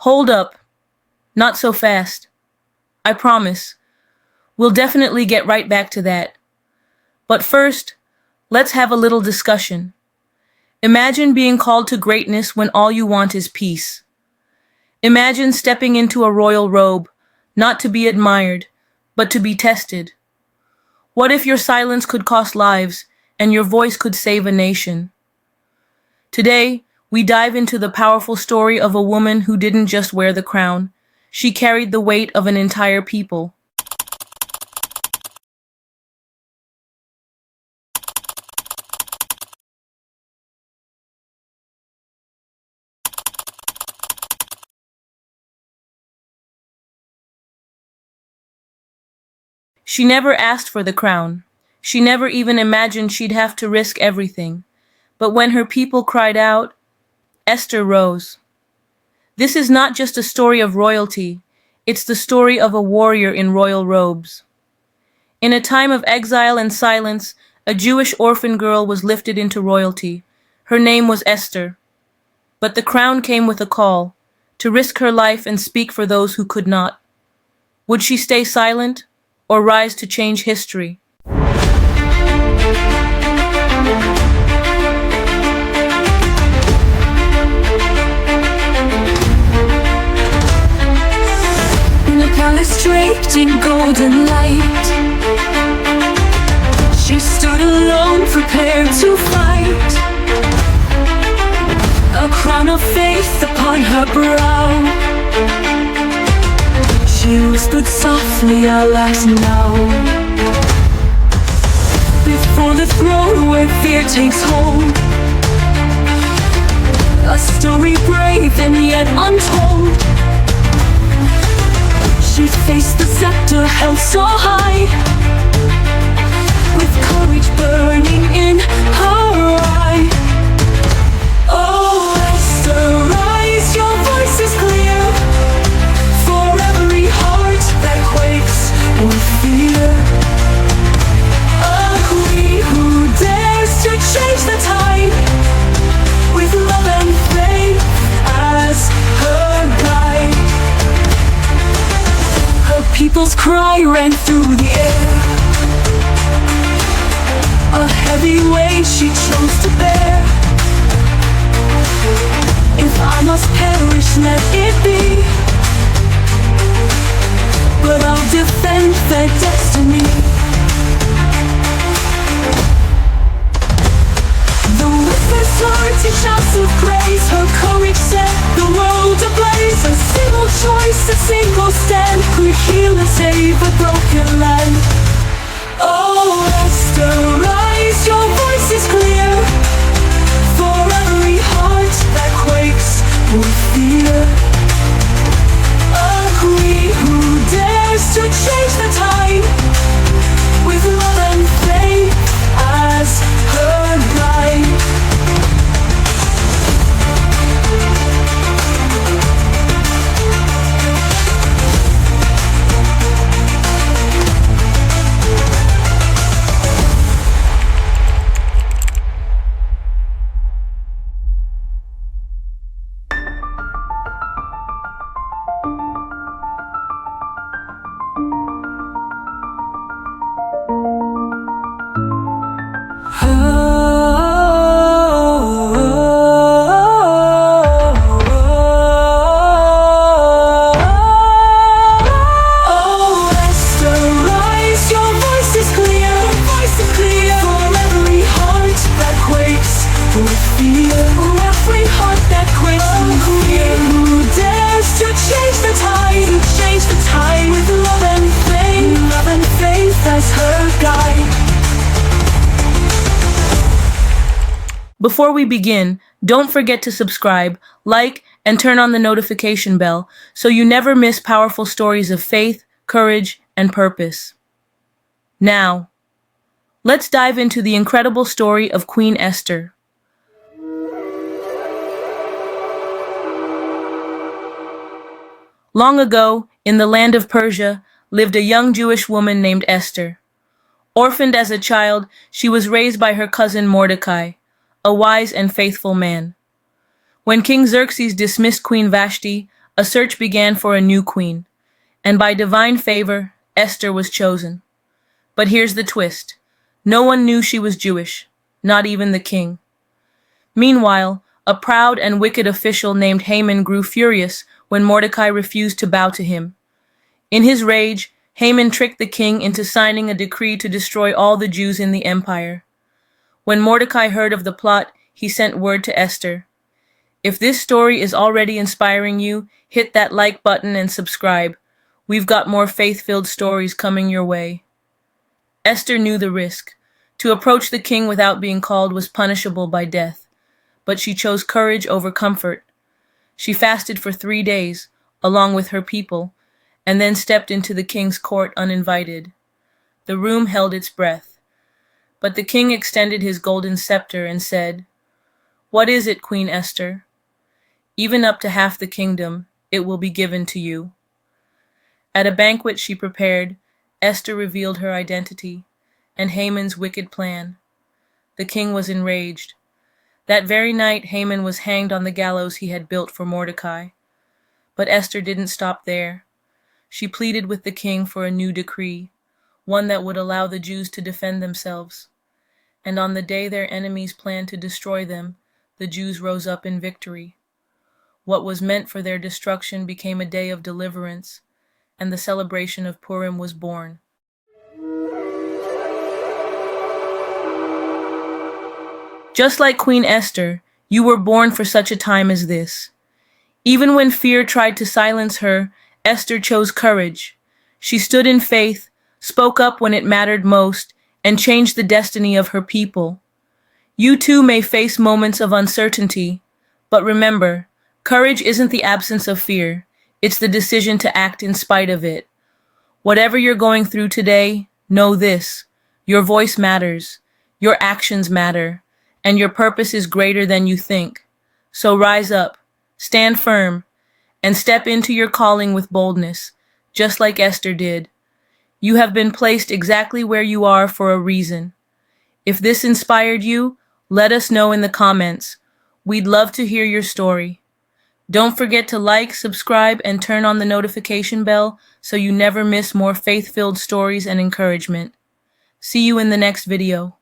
Hold up. Not so fast. I promise. We'll definitely get right back to that. But first, let's have a little discussion. Imagine being called to greatness when all you want is peace. Imagine stepping into a royal robe, not to be admired, but to be tested. What if your silence could cost lives and your voice could save a nation? Today, we dive into the powerful story of a woman who didn't just wear the crown. She carried the weight of an entire people. She never asked for the crown. She never even imagined she'd have to risk everything. But when her people cried out, Esther rose. This is not just a story of royalty. It's the story of a warrior in royal robes. In a time of exile and silence, a Jewish orphan girl was lifted into royalty. Her name was Esther. But the crown came with a call, to risk her life and speak for those who could not. Would she stay silent or rise to change history? In a palace draped in golden light, she stood alone, prepared to fight. A crown of faith upon her brow. She whispered softly, alas now. Before the throne where fear takes hold, a story brave and yet untold. She faced the scepter held so high, with courage burning in her eye. Oh, Esther, rise, your voice is clear, for every heart that quakes with fear. A queen who dares to change the tide, with love and faith as her guide. Her people's cry ran through the air, a heavy weight she chose to bear. If I must perish, let it be, but I'll defend their destiny. The whispered sword to shouts of praise, her courage set the world ablaze. A single choice, a single stand, could heal and save a broken land. Oh, Esther, rise, your voice is clear, for every heart that quakes with fear. A queen who dares to change the tide, with love and faith as her guide. Before we begin, don't forget to subscribe, like, and turn on the notification bell so you never miss powerful stories of faith, courage, and purpose. Now, let's dive into the incredible story of Queen Esther. Long ago, in the land of Persia, lived a young Jewish woman named Esther. Orphaned as a child, she was raised by her cousin Mordecai, a wise and faithful man. When King Xerxes dismissed Queen Vashti, A search began for a new queen, and by divine favor, Esther was chosen. But here's the twist. No one knew she was Jewish, not even the king. Meanwhile, a proud and wicked official named Haman grew furious when Mordecai refused to bow to him. In his rage, Haman tricked the king into signing a decree to destroy all the Jews in the empire. When Mordecai heard of the plot, he sent word to Esther. If this story is already inspiring you, hit that like button and subscribe. We've got more faith-filled stories coming your way. Esther knew the risk. To approach the king without being called was punishable by death, but she chose courage over comfort. She fasted for 3 days, along with her people, and then stepped into the king's court uninvited. The room held its breath, but the king extended his golden scepter and said, "What is it, Queen Esther? Even up to half the kingdom, it will be given to you." At a banquet she prepared, Esther revealed her identity and Haman's wicked plan. The king was enraged. That very night, Haman was hanged on the gallows he had built for Mordecai. But Esther didn't stop there. She pleaded with the king for a new decree, one that would allow the Jews to defend themselves. And on the day their enemies planned to destroy them, the Jews rose up in victory. What was meant for their destruction became a day of deliverance, and the celebration of Purim was born. Just like Queen Esther, you were born for such a time as this. Even when fear tried to silence her, Esther chose courage. She stood in faith, spoke up when it mattered most, and changed the destiny of her people. You too may face moments of uncertainty, but remember, courage isn't the absence of fear. It's the decision to act in spite of it. Whatever you're going through today, know this. Your voice matters, your actions matter, and your purpose is greater than you think. So rise up, stand firm, and step into your calling with boldness, just like Esther did. You have been placed exactly where you are for a reason. If this inspired you, let us know in the comments. We'd love to hear your story. Don't forget to like, subscribe, and turn on the notification bell so you never miss more faith-filled stories and encouragement. See you in the next video.